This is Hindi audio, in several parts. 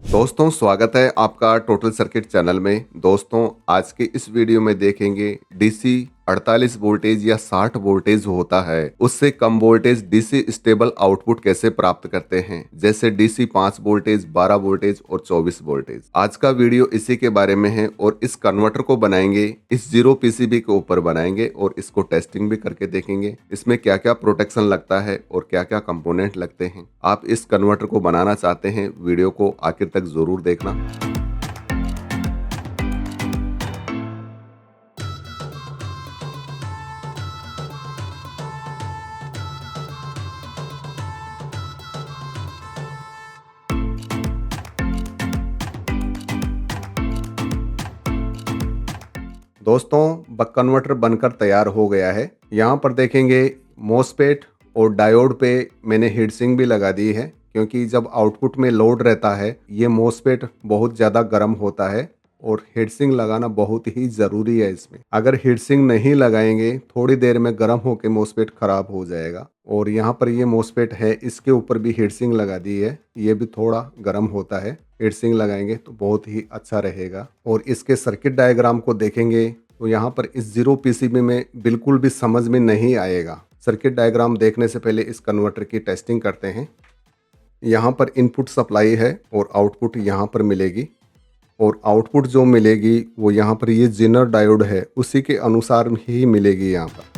दोस्तों स्वागत है आपका टोटल सर्किट चैनल में। दोस्तों आज के इस वीडियो में देखेंगे डीसी 48 वोल्टेज या 60 वोल्टेज होता है उससे कम वोल्टेज डीसी स्टेबल आउटपुट कैसे प्राप्त करते हैं, जैसे डीसी 5 वोल्टेज, 12 वोल्टेज और 24 वोल्टेज। आज का वीडियो इसी के बारे में है और इस कन्वर्टर को बनाएंगे, इस जीरो पीसीबी के ऊपर बनाएंगे और इसको टेस्टिंग भी करके देखेंगे इसमें क्या क्या प्रोटेक्शन लगता है और क्या क्या कंपोनेंट लगते हैं। आप इस कन्वर्टर को बनाना चाहते हैं, वीडियो को आखिर तक जरूर देखना। दोस्तों बक कन्वर्टर बनकर तैयार हो गया है। यहाँ पर देखेंगे मोसफेट और डायोड पे मैंने हीट सिंक भी लगा दी है, क्योंकि जब आउटपुट में लोड रहता है ये मोसफेट बहुत ज़्यादा गर्म होता है और हीट सिंक लगाना बहुत ही ज़रूरी है इसमें। अगर हीट सिंक नहीं लगाएंगे थोड़ी देर में गर्म होकर मोसफेट ख़राब हो जाएगा। और यहाँ पर ये मोसफेट है, इसके ऊपर भी हीट सिंक लगा दी है, ये भी थोड़ा गर्म होता है। हीट सिंक लगाएंगे तो बहुत ही अच्छा रहेगा। और इसके सर्किट डायग्राम को देखेंगे तो यहाँ पर इस जीरो पीसीबी में बिल्कुल भी समझ में नहीं आएगा। सर्किट डायग्राम देखने से पहले इस कन्वर्टर की टेस्टिंग करते हैं। यहाँ पर इनपुट सप्लाई है और आउटपुट यहाँ पर मिलेगी, और आउटपुट जो मिलेगी वो यहाँ पर ये जेनर डायोड है उसी के अनुसार ही मिलेगी यहाँ पर।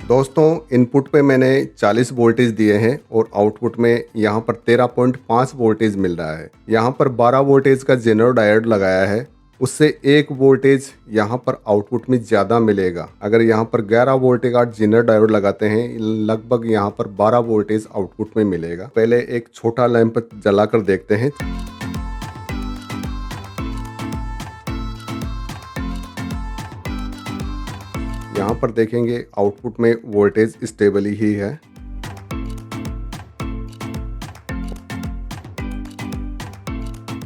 दोस्तों इनपुट पे मैंने 40 वोल्टेज दिए हैं और आउटपुट में यहाँ पर 13.5 वोल्टेज मिल रहा है। यहाँ पर 12 वोल्टेज का जेनर डायोड लगाया है, उससे 1 वोल्टेज यहाँ पर आउटपुट में ज़्यादा मिलेगा। अगर यहाँ पर 11 वोल्टेज का जेनर डायोड लगाते हैं लगभग यहाँ पर 12 वोल्टेज आउटपुट में मिलेगा। पहले एक छोटा लैंप जलाकर देखते हैं। यहाँ पर देखेंगे आउटपुट में वोल्टेज स्टेबल ही है।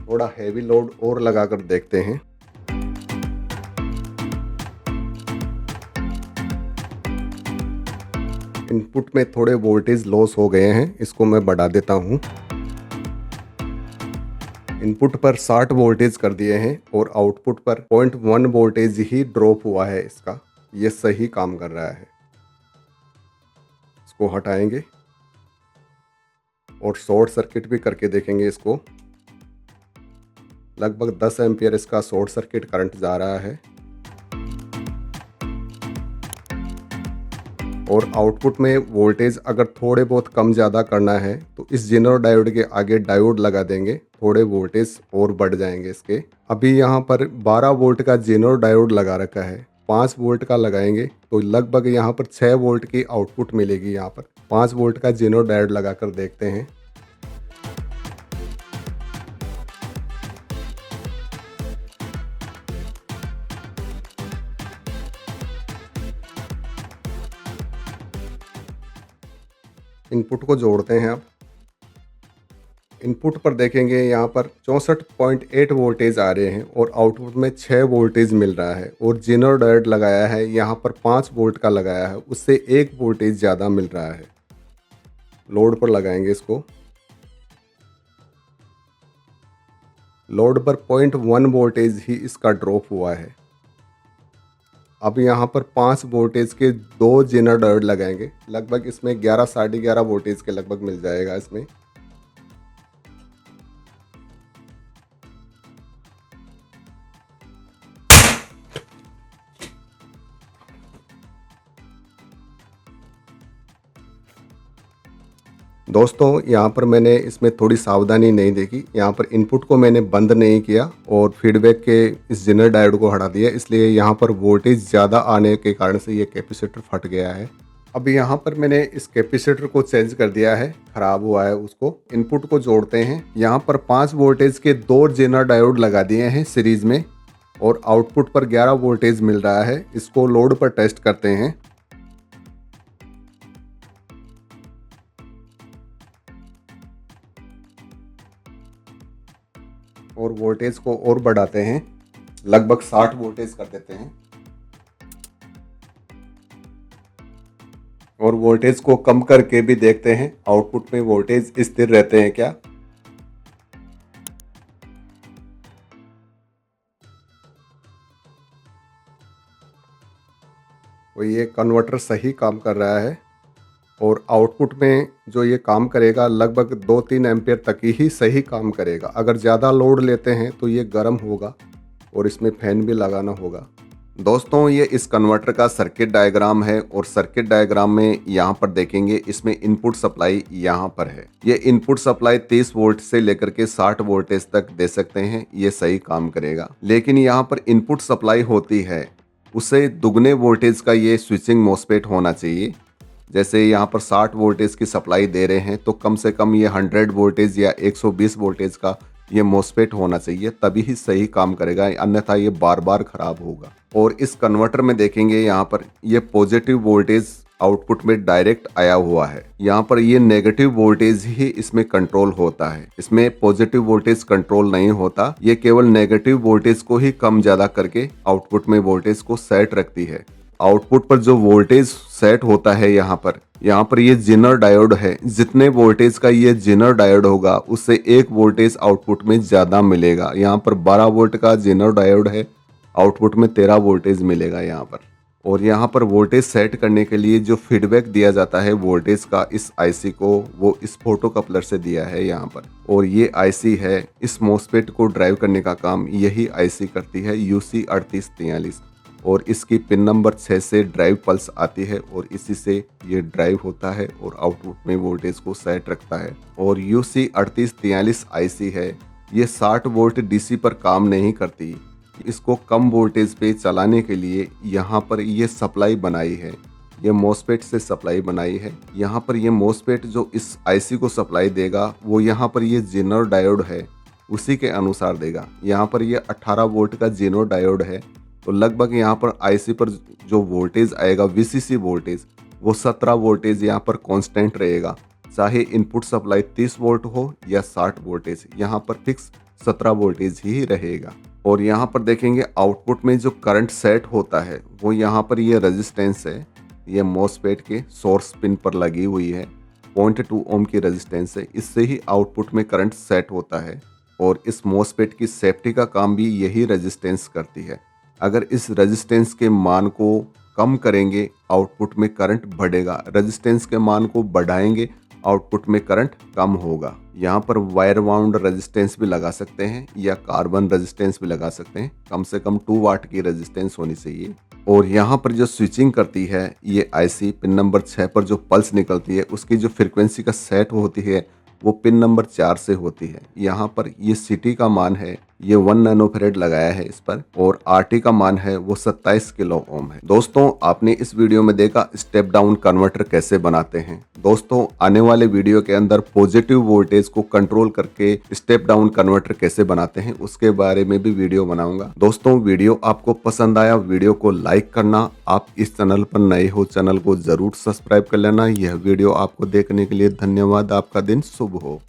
थोड़ा हैवी लोड और लगाकर देखते हैं। इनपुट में थोड़े वोल्टेज लॉस हो गए हैं, इसको मैं बढ़ा देता हूँ। इनपुट पर 60 वोल्टेज कर दिए हैं और आउटपुट पर 0.1 वोल्टेज ही ड्रॉप हुआ है इसका। ये सही काम कर रहा है। इसको हटाएंगे और शॉर्ट सर्किट भी करके देखेंगे इसको। लगभग 10 एम्पियर इसका शॉर्ट सर्किट करंट जा रहा है। और आउटपुट में वोल्टेज अगर थोड़े बहुत कम ज़्यादा करना है तो इस जेनर डायोड के आगे डायोड लगा देंगे, थोड़े वोल्टेज और बढ़ जाएंगे इसके। अभी यहाँ पर 12 वोल्ट का जेनर डायोड लगा रखा है, 5 वोल्ट का लगाएंगे तो लगभग यहाँ पर 6 वोल्ट की आउटपुट मिलेगी। यहाँ पर 5 वोल्ट का जेनर डायोड लगाकर देखते हैं। इनपुट को जोड़ते हैं। अब इनपुट पर देखेंगे यहाँ पर 64.8 वोल्टेज आ रहे हैं और आउटपुट में 6 वोल्टेज मिल रहा है। और जेनर डायोड लगाया है यहाँ पर 5 वोल्ट का लगाया है, उससे 1 वोल्टेज ज़्यादा मिल रहा है। लोड पर लगाएंगे इसको। लोड पर 0.1 वोल्टेज ही इसका ड्रॉप हुआ है। अब यहाँ पर 5 वोल्टेज के 2 जेनर डायोड लगाएंगे, लगभग इसमें 11 साढ़े 11 वोल्टेज के लगभग मिल जाएगा इसमें। दोस्तों यहाँ पर मैंने इसमें थोड़ी सावधानी नहीं देखी। यहाँ पर इनपुट को मैंने बंद नहीं किया और फीडबैक के इस जेनर डायोड को हटा दिया, इसलिए यहाँ पर वोल्टेज ज़्यादा आने के कारण से ये कैपेसिटर फट गया है। अब यहाँ पर मैंने इस कैपेसिटर को चेंज कर दिया है, खराब हुआ है उसको। इनपुट को जोड़ते हैं। यहाँ पर 5 वोल्टेज के 2 जेनर डायोड लगा दिए हैं सीरीज में और आउटपुट पर 11 वोल्टेज मिल रहा है। इसको लोड पर टेस्ट करते हैं। और वोल्टेज को और बढ़ाते हैं, लगभग 60 वोल्टेज कर देते हैं। और वोल्टेज को कम करके भी देखते हैं आउटपुट में वोल्टेज स्थिर रहते हैं क्या। तो ये कन्वर्टर सही काम कर रहा है और आउटपुट में जो ये काम करेगा लगभग 2-3 एम्पियर तक ही सही काम करेगा। अगर ज़्यादा लोड लेते हैं तो ये गर्म होगा और इसमें फैन भी लगाना होगा। दोस्तों, ये इस कन्वर्टर का सर्किट डायग्राम है और सर्किट डायग्राम में यहाँ पर देखेंगे इसमें इनपुट सप्लाई यहाँ पर है। ये इनपुट सप्लाई 30 वोल्ट से लेकर के 60 वोल्टेज तक दे सकते हैं, ये सही काम करेगा। लेकिन यहाँ पर इनपुट सप्लाई होती है उससे दुगने वोल्टेज का ये स्विचिंग मॉसफेट होना चाहिए। जैसे यहाँ पर 60 वोल्टेज की सप्लाई दे रहे हैं तो कम से कम ये 100 वोल्टेज या 120 वोल्टेज का ये मॉसफेट होना चाहिए, तभी ही सही काम करेगा, अन्यथा ये बार बार खराब होगा। और इस कन्वर्टर में देखेंगे यहाँ पर ये पॉजिटिव वोल्टेज आउटपुट में डायरेक्ट आया हुआ है। यहाँ पर ये नेगेटिव वोल्टेज ही इसमें कंट्रोल होता है, इसमें पॉजिटिव वोल्टेज कंट्रोल नहीं होता। ये केवल नेगेटिव वोल्टेज को ही कम ज्यादा करके आउटपुट में वोल्टेज को सेट रखती है। आउटपुट पर जो वोल्टेज सेट होता है यहाँ पर ये जेनर डायोड है। जितने वोल्टेज का ये जेनर डायोड होगा उससे 1 वोल्टेज आउटपुट में ज्यादा मिलेगा। यहाँ पर 12 वोल्ट का जेनर डायोड है, आउटपुट में 13 वोल्टेज मिलेगा यहाँ पर। और यहाँ पर वोल्टेज सेट करने के लिए जो फीडबैक दिया जाता है वोल्टेज का इस आईसी को, वो इस फोटो कपलर से दिया है यहाँ पर। और ये आईसी है, इस मॉसफेट को ड्राइव करने का काम यही आईसी करती है, UC3843। और इसकी पिन नंबर 6 से ड्राइव पल्स आती है और इसी से ये ड्राइव होता है और आउटपुट में वोल्टेज को सेट रखता है। और UC3843 आईसी है, ये 60 वोल्ट डीसी पर काम नहीं करती। इसको कम वोल्टेज पे चलाने के लिए यहाँ पर ये सप्लाई बनाई है, ये मॉसफेट से सप्लाई बनाई है। यहाँ पर ये मॉसफेट जो इस आईसी को सप्लाई देगा वो यहाँ पर ये जेनर डायोड है उसी के अनुसार देगा। यहाँ पर ये 18 वोल्ट का जेनर डायोड है, तो लगभग यहाँ पर आईसी पर जो वोल्टेज आएगा VCC वोल्टेज, वो 17 वोल्टेज यहाँ पर कांस्टेंट रहेगा। चाहे इनपुट सप्लाई 30 वोल्ट हो या 60 वोल्टेज, यहाँ पर फिक्स 17 वोल्टेज ही रहेगा। और यहाँ पर देखेंगे आउटपुट में जो करंट सेट होता है वो यहाँ पर ये रेजिस्टेंस है, ये मॉसफेट के सोर्स पिन पर लगी हुई है। 0.2 ओम की रेजिस्टेंस है, इससे ही आउटपुट में करंट सेट होता है। और इस मॉसफेट की सेफ्टी का काम भी यही रेजिस्टेंस करती है। अगर इस रेजिस्टेंस के मान को कम करेंगे आउटपुट में करंट बढ़ेगा, रेजिस्टेंस के मान को बढ़ाएंगे आउटपुट में करंट कम होगा। यहाँ पर वायर वाउंड रेजिस्टेंस भी लगा सकते हैं या कार्बन रेजिस्टेंस भी लगा सकते हैं, कम से कम 2 वाट की रेजिस्टेंस होनी चाहिए। और यहाँ पर जो स्विचिंग करती है ये आईसी, पिन नंबर 6 पर जो पल्स निकलती है उसकी जो फ्रिक्वेंसी का सेट होती है वो पिन नंबर 4 से होती है। यहाँ पर ये CT का मान है, ये 1 नैनोफैरेड लगाया है इस पर, और RT का मान है वो 27 किलो ओम है। दोस्तों, आपने इस वीडियो में देखा स्टेप डाउन कन्वर्टर कैसे बनाते हैं। दोस्तों, आने वाले वीडियो के अंदर पॉजिटिव वोल्टेज को कंट्रोल करके स्टेप डाउन कन्वर्टर कैसे बनाते हैं उसके बारे में भी वीडियो बनाऊंगा। दोस्तों, वीडियो आपको पसंद आया, वीडियो को लाइक करना। आप इस चैनल पर नए हो, चैनल को जरूर सब्सक्राइब कर लेना। यह वीडियो आपको देखने के लिए धन्यवाद। आपका दिन शुभ हो।